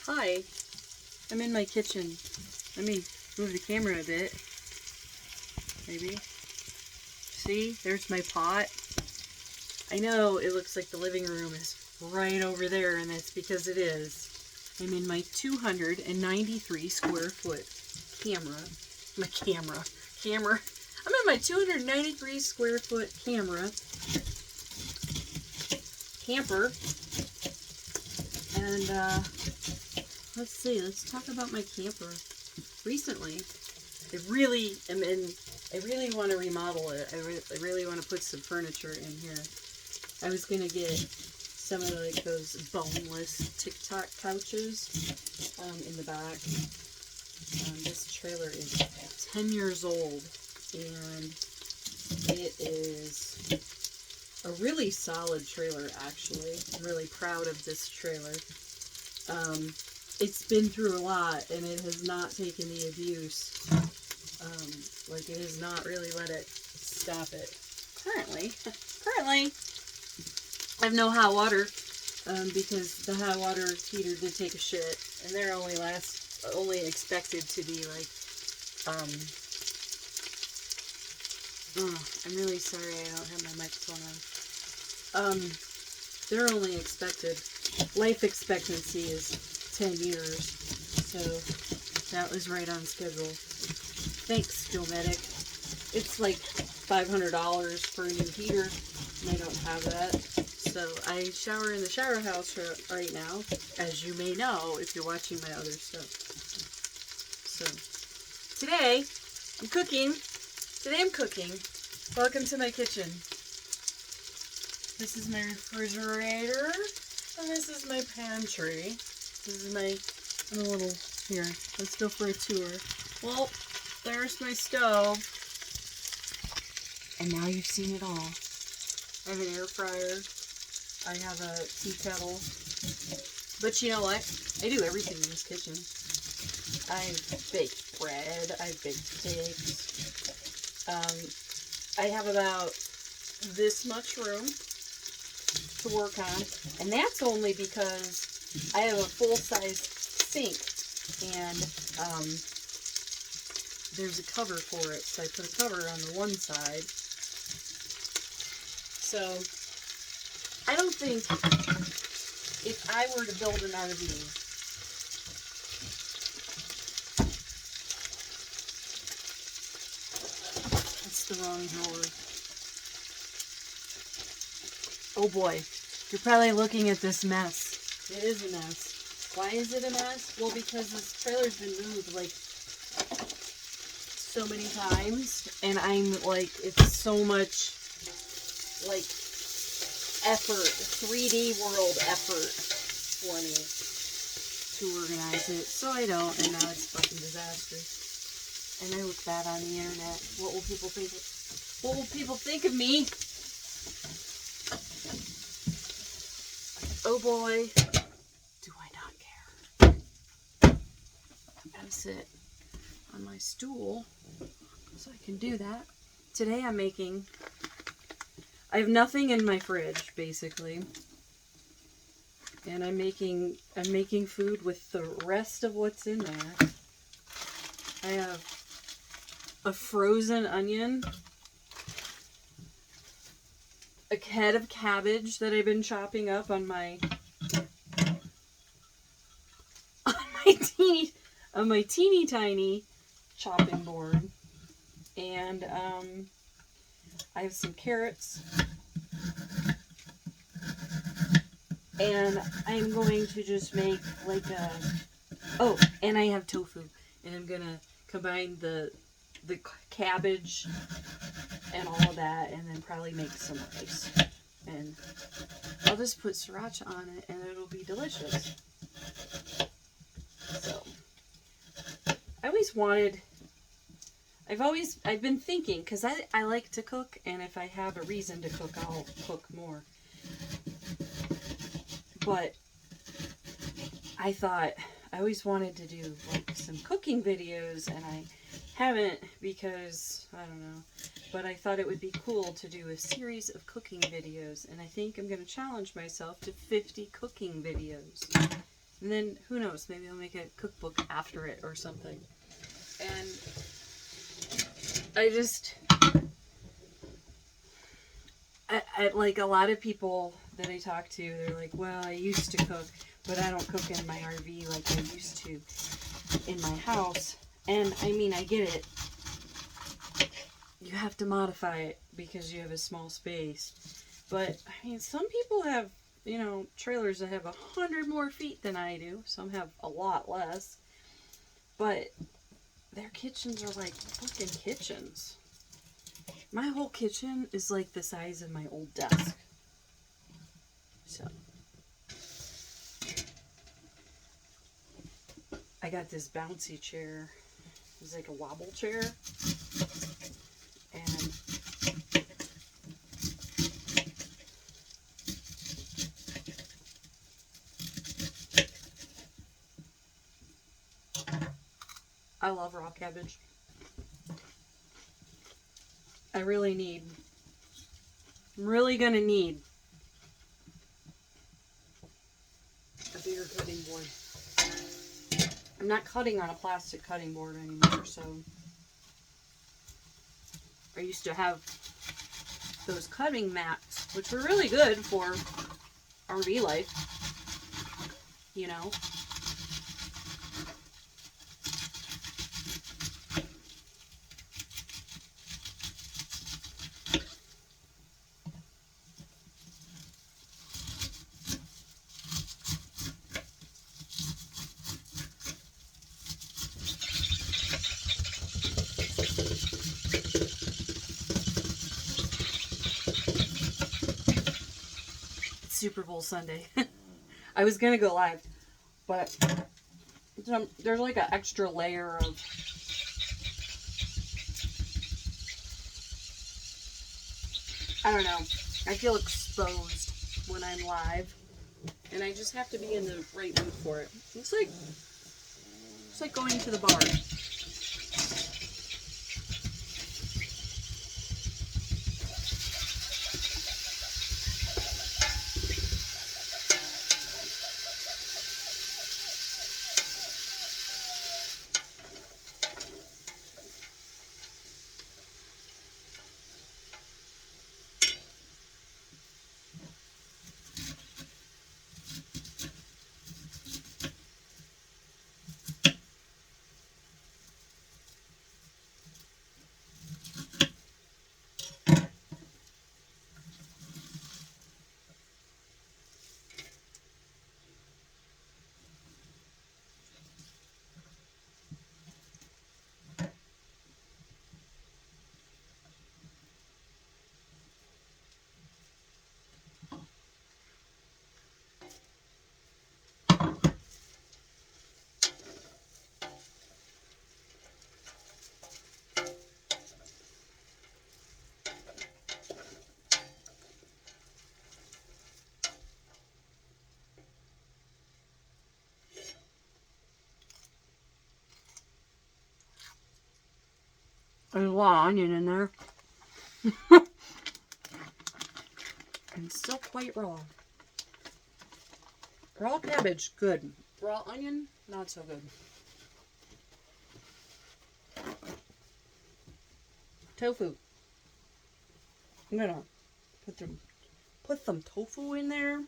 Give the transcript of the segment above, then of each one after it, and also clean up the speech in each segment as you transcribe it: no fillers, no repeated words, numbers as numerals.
Hi, I'm in my kitchen. Let me move the camera a bit. Maybe. See, there's my pot. I know it looks like the living room is right over there, and that's because it is. I'm in my 293 square foot camper. I'm in my 293 square foot camper. And let's see, let's talk about my camper. Recently, I really want to remodel it. I really want to put some furniture in here. I was going to get some of like those boneless TikTok couches in the back. This trailer is 10 years old, and it is a really solid trailer, actually. I'm really proud of this trailer. It's been through a lot, and it has not taken the abuse. Like, it has not really let it stop it. Currently, I have no hot water, because the hot water heater did take a shit, and they're only expected to be like, I'm really sorry I don't have my microphone on. They're only expected, life expectancy is 10 years, so that was right on schedule. Thanks, Nomadic. It's like $500 for a new heater, and I don't have that. So I shower in the shower house right now, as you may know if you're watching my other stuff. So today I'm cooking. Welcome to my kitchen. This is my refrigerator, and this is my pantry. This is my here. Let's go for a tour. Well, there's my stove. And now you've seen it all. I have an air fryer. I have a tea kettle. But you know what? I do everything in this kitchen. I bake bread. I bake cakes. I have about this much room to work on. And that's only because I have a full-size sink. And there's a cover for it. So I put a cover on the one side. So, I don't think if I were to build an RV, that's the wrong drawer. Oh boy, you're probably looking at this mess. It is a mess. Why is it a mess? Well, because this trailer's been moved like so many times, and I'm like, it's so much like effort, 3D world effort for me to organize it. So I don't, and now it's fucking disastrous. And I look bad on the internet. What will people think? What will people think of me? Oh boy, do I not care. I gotta sit on my stool so I can do that. Today I have nothing in my fridge, basically. And I'm making food with the rest of what's in there. I have a frozen onion, a head of cabbage that I've been chopping up on my teeny tiny chopping board, and I have some carrots, and I'm going to just make like and I have tofu, and I'm gonna combine the cabbage and all of that, and then probably make some rice, and I'll just put sriracha on it, and it'll be delicious. So I've been thinking, because I like to cook, and if I have a reason to cook, I'll cook more. But I thought I always wanted to do like some cooking videos, and I haven't because, I don't know, but I thought it would be cool to do a series of cooking videos, and I think I'm going to challenge myself to 50 cooking videos. And then, who knows, maybe I'll make a cookbook after it or something. And I like a lot of people that I talk to, they're like, well, I used to cook, but I don't cook in my RV like I used to in my house. And I mean, I get it. You have to modify it because you have a small space. But, I mean, some people have, you know, trailers that have 100 more feet than I do. Some have a lot less. But their kitchens are like fucking kitchens. My whole kitchen is like the size of my old desk. So, I got this bouncy chair. It's like a wobble chair. And I love raw cabbage. I'm really gonna need a bigger cutting board. I'm not cutting on a plastic cutting board anymore, so I used to have those cutting mats, which were really good for RV life, you know. Super Bowl Sunday. I was gonna go live, but there's like an extra layer of I don't know. I feel exposed when I'm live, and I just have to be in the right mood for it. It's like going to the bar. There's a lot of onion in there. And still quite raw. Raw cabbage, good. Raw onion, not so good. Tofu. I'm gonna put some tofu in there.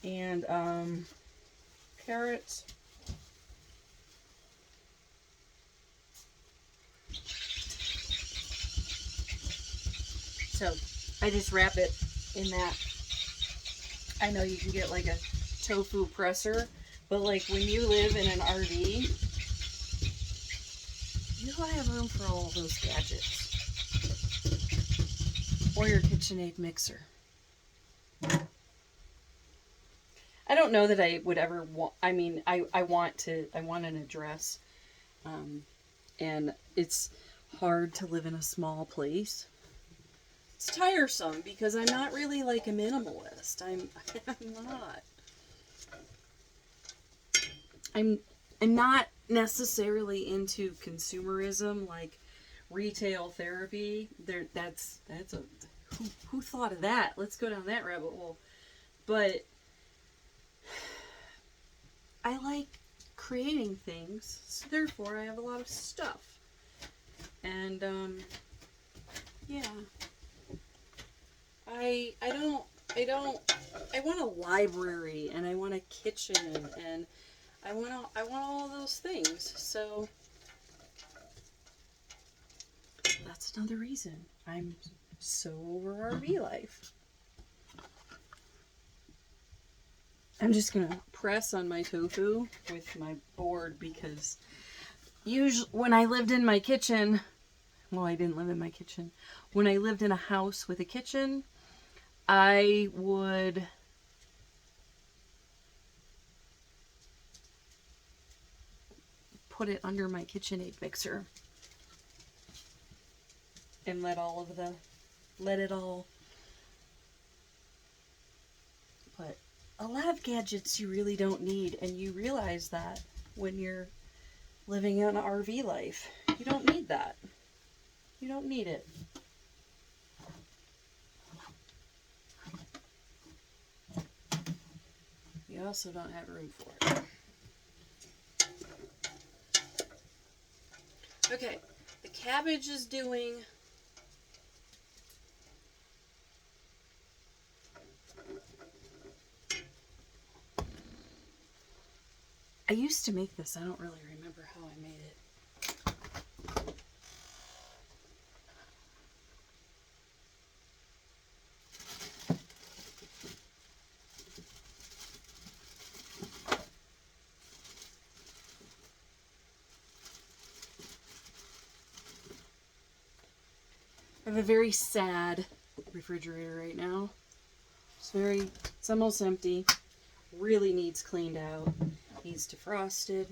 And carrots. So I just wrap it in that. I know you can get like a tofu presser, but like when you live in an RV, you don't have room for all those gadgets. Or your KitchenAid mixer. I don't know that I would ever want, I mean, I want an address. And it's hard to live in a small place. It's tiresome because I'm not really like a minimalist. I'm not. I'm not necessarily into consumerism, like retail therapy. That's a who thought of that? Let's go down that rabbit hole. But I like creating things, so therefore I have a lot of stuff. And yeah, I want a library, and I want a kitchen, and I want all those things. So that's another reason I'm so over RV life. I'm just gonna press on my tofu with my board, because usually when I lived in my kitchen, well, I didn't live in my kitchen. When I lived in a house with a kitchen, I would put it under my KitchenAid mixer and let it all. But a lot of gadgets you really don't need, and you realize that when you're living an RV life. You don't need that. You don't need it. You also don't have room for it. Okay, the cabbage is doing I used to make this. I don't really remember how I made it. I have a very sad refrigerator right now. It's almost empty. Really needs cleaned out. Needs defrosted.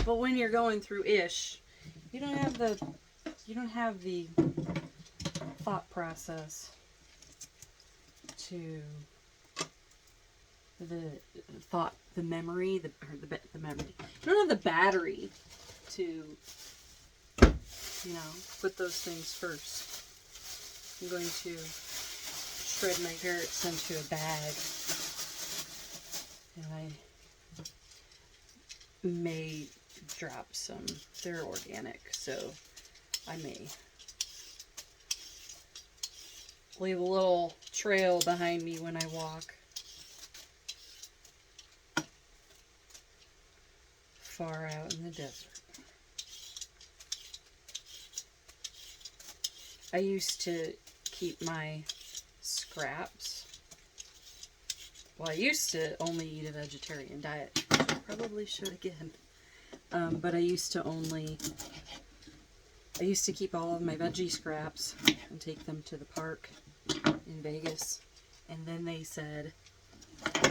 But when you're going through ish, you don't have the thought process to the memory, the memory. You don't have the battery to, put those things first. I'm going to shred my carrots into a bag, and I may drop some. They're organic, so I may leave a little trail behind me when I walk. Far out in the desert. I used to keep my scraps. Well, I used to only eat a vegetarian diet. I probably should again. But I used to keep all of my veggie scraps and take them to the park in Vegas. And then they said,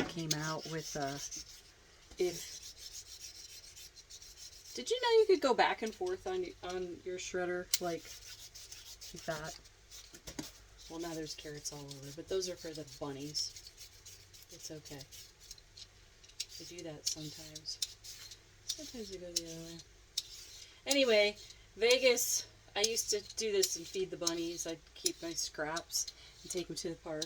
came out with did you know you could go back and forth on your shredder like that? Well, now there's carrots all over, but those are for the bunnies. It's okay. I do that sometimes. Sometimes I go the other way. Anyway, Vegas, I used to do this and feed the bunnies. I'd keep my scraps and take them to the park.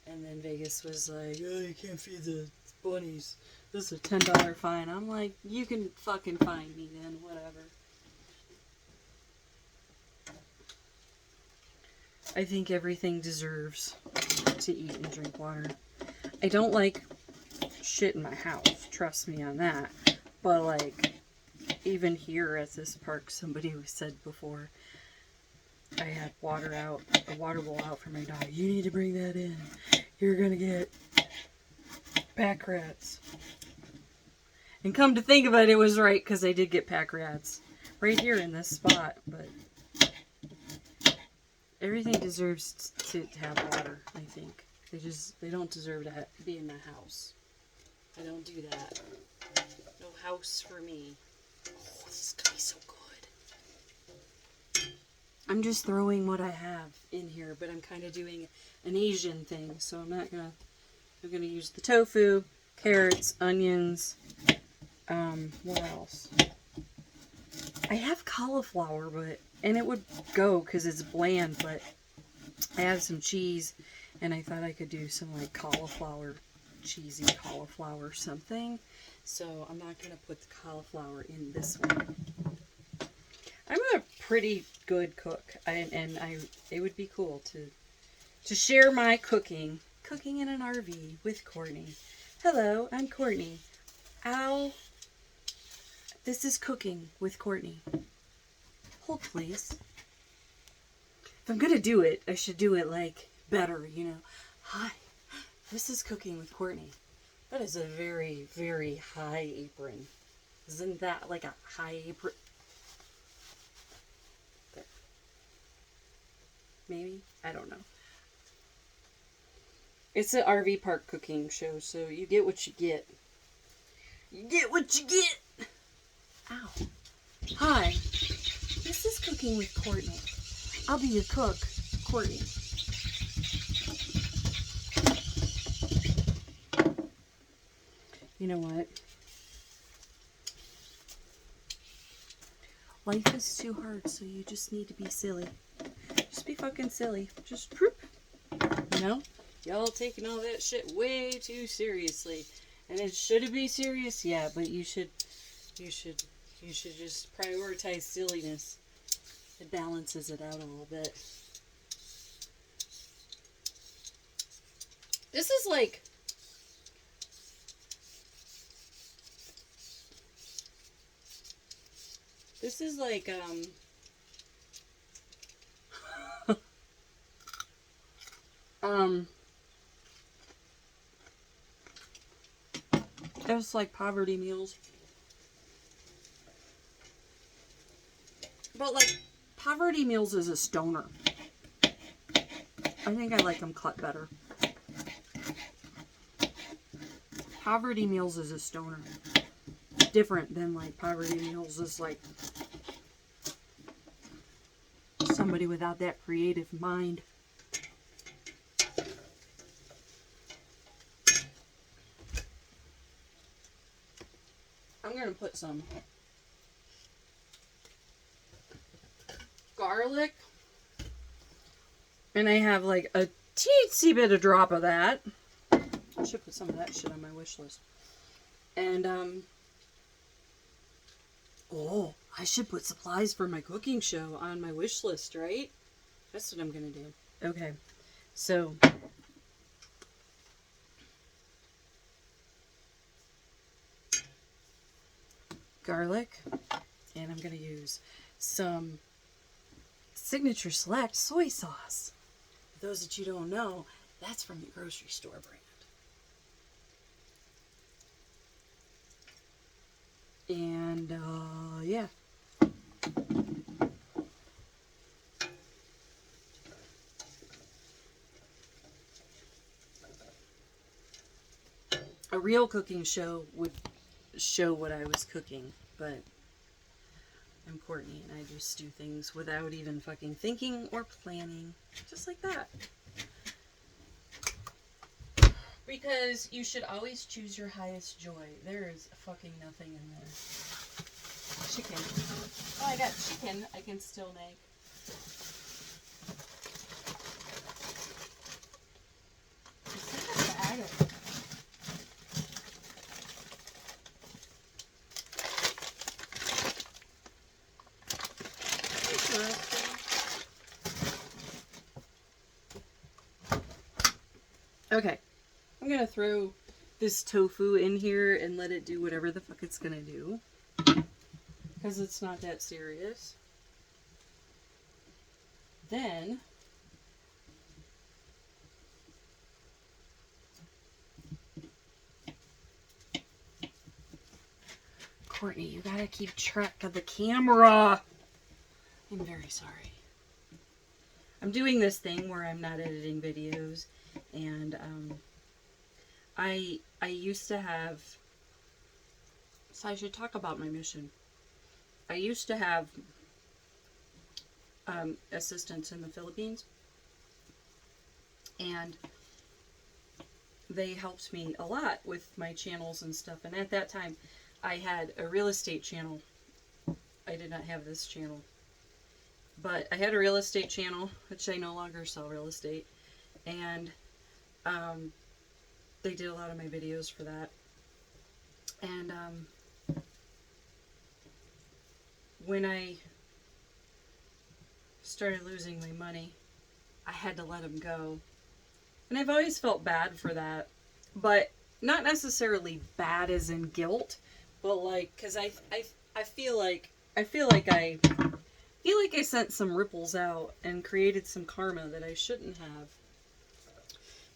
And then Vegas was like, oh, you can't feed the bunnies. This is a $10 fine. I'm like, you can fucking fine me then, whatever. I think everything deserves to eat and drink water. I don't like shit in my house, trust me on that. But like, even here at this park, somebody said before, I had a water bowl out for my dog. You need to bring that in. You're gonna get pack rats. And come to think of it, it was right, because I did get pack rats right here in this spot. But everything deserves to have water, I think. They don't deserve to be in my house. I don't do that. No house for me. Oh, this is gonna be so good. I'm just throwing what I have in here, but I'm kind of doing an Asian thing, so I'm gonna use the tofu, carrots, onions, what else? I have cauliflower, and it would go because it's bland, but I have some cheese, and I thought I could do some like cauliflower, cheesy cauliflower something. So I'm not going to put the cauliflower in this one. I'm a pretty good cook, it would be cool to share my cooking in an RV with Courtney. Hello, I'm Courtney. Ow. This is Cooking with Courtney. Hold, please. If I'm gonna do it, I should do it like better, you know. Hi, this is Cooking with Courtney. That is a very, very high apron. Isn't that like a high apron? There. Maybe? I don't know. It's an RV park cooking show, so you get what you get. You get what you get! Ow. Hi, this is Cooking with Courtney. I'll be your cook, Courtney. You know what? Life is too hard, so you just need to be silly. Just be fucking silly. Just troop. You know? Y'all taking all that shit way too seriously. And it should be serious, yeah, but you should just prioritize silliness. It balances it out a little bit. This is like it's like poverty meals. But like, poverty meals is a stoner. I think I like them cut better. Poverty meals is a stoner. Different than like poverty meals is like somebody without that creative mind. I'm gonna put some garlic, and I have like a teensy bit of drop of that. I should put some of that shit on my wish list. And oh, I should put supplies for my cooking show on my wish list, right? That's what I'm gonna do. Okay, so garlic, and I'm gonna use some Signature Select soy sauce. For those that you don't know, that's from the grocery store brand. And yeah. A real cooking show would show what I was cooking, but I'm Courtney and I just do things without even fucking thinking or planning. Just like that. Because you should always choose your highest joy. There is fucking nothing in there. Chicken. Oh, I got chicken I can still make. It's like a bag of it. Okay, I'm gonna throw this tofu in here and let it do whatever the fuck it's gonna do. Because it's not that serious. Then, Courtney, you gotta keep track of the camera. I'm very sorry. I'm doing this thing where I'm not editing videos, and I used to have, so I should talk about my mission. I used to have assistants in the Philippines, and they helped me a lot with my channels and stuff. And at that time, I had a real estate channel I did not have this channel. But I had a real estate channel, which I no longer sell real estate. And they did a lot of my videos for that. And when I started losing my money, I had to let them go. And I've always felt bad for that. But not necessarily bad as in guilt, but like, because I feel like I sent some ripples out and created some karma that I shouldn't have.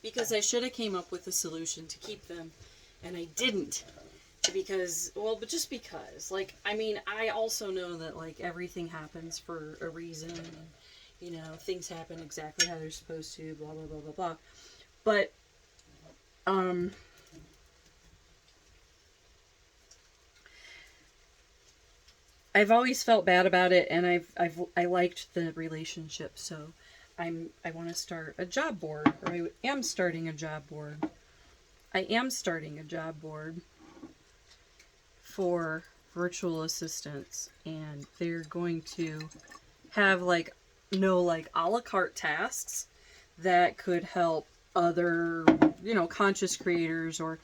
Because I should have came up with a solution to keep them, and I didn't. Because, well, but just because. Like, I mean, I also know that, like, everything happens for a reason. And, you know, things happen exactly how they're supposed to, blah, blah, blah, blah, blah. But, I've always felt bad about it, and I liked the relationship, so I want to start a job board, or I am starting a job board. I am starting a job board for virtual assistants, and they're going to have like like a la carte tasks that could help other, you know, conscious creators, or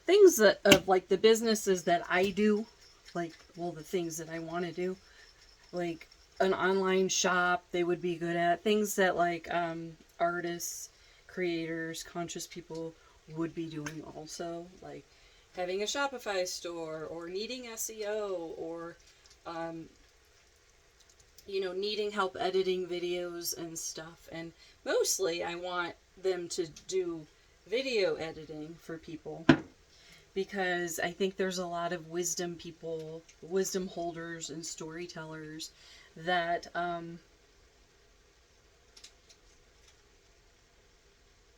things that of like the businesses that I do, like, well, the things that I want to do, like an online shop they would be good at, things that like artists, creators, conscious people would be doing also, like having a Shopify store, or needing SEO, or you know, needing help editing videos and stuff. And mostly I want them to do video editing for people, because I think there's a lot of wisdom people, wisdom holders and storytellers that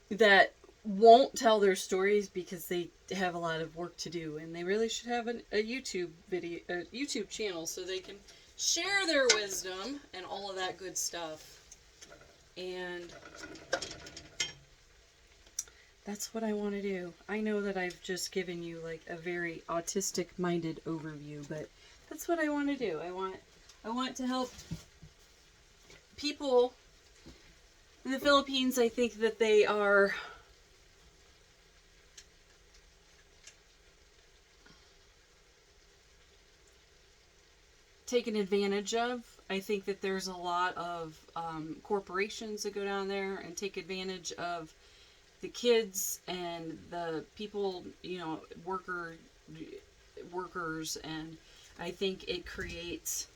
that won't tell their stories because they have a lot of work to do, and they really should have a YouTube video, a YouTube channel, so they can share their wisdom and all of that good stuff. And that's what I want to do. I know that I've just given you like a very autistic minded overview, but that's what I want to do. I want to help people in the Philippines. I think that they are taken advantage of. I think that there's a lot of corporations that go down there and take advantage of the kids and the people, you know, workers, and I think it creates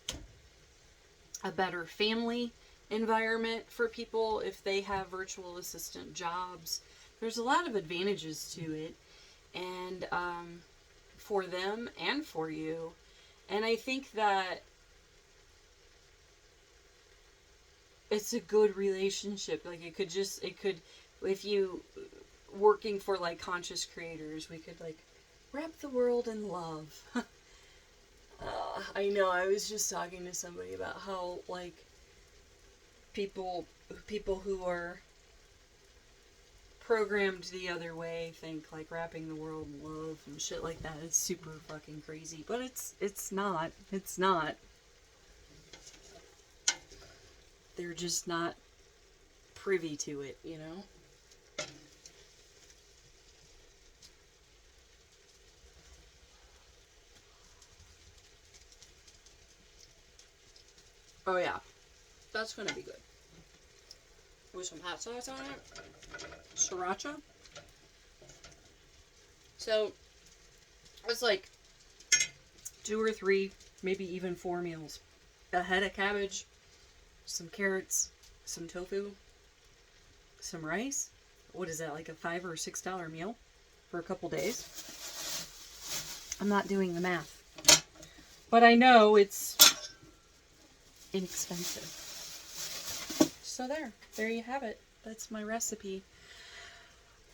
a better family environment for people if they have virtual assistant jobs. There's a lot of advantages to it, and for them and for you. And I think that it's a good relationship. Like, it could, if you working for like conscious creators, we could like wrap the world in love. I know, I was just talking to somebody about how like people who are programmed the other way think like wrapping the world in love and shit like that is super fucking crazy, but it's not. They're just not privy to it, you know? Oh yeah, that's gonna be good. With some hot sauce on it. Sriracha. So, it's like 2 or 3, maybe even 4 meals. A head of cabbage, some carrots, some tofu, some rice. What is that, like a $5 or $6 meal for a couple days? I'm not doing the math, but I know it's inexpensive. So there you have it. That's my recipe.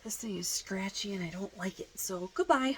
This thing is scratchy and I don't like it, so goodbye.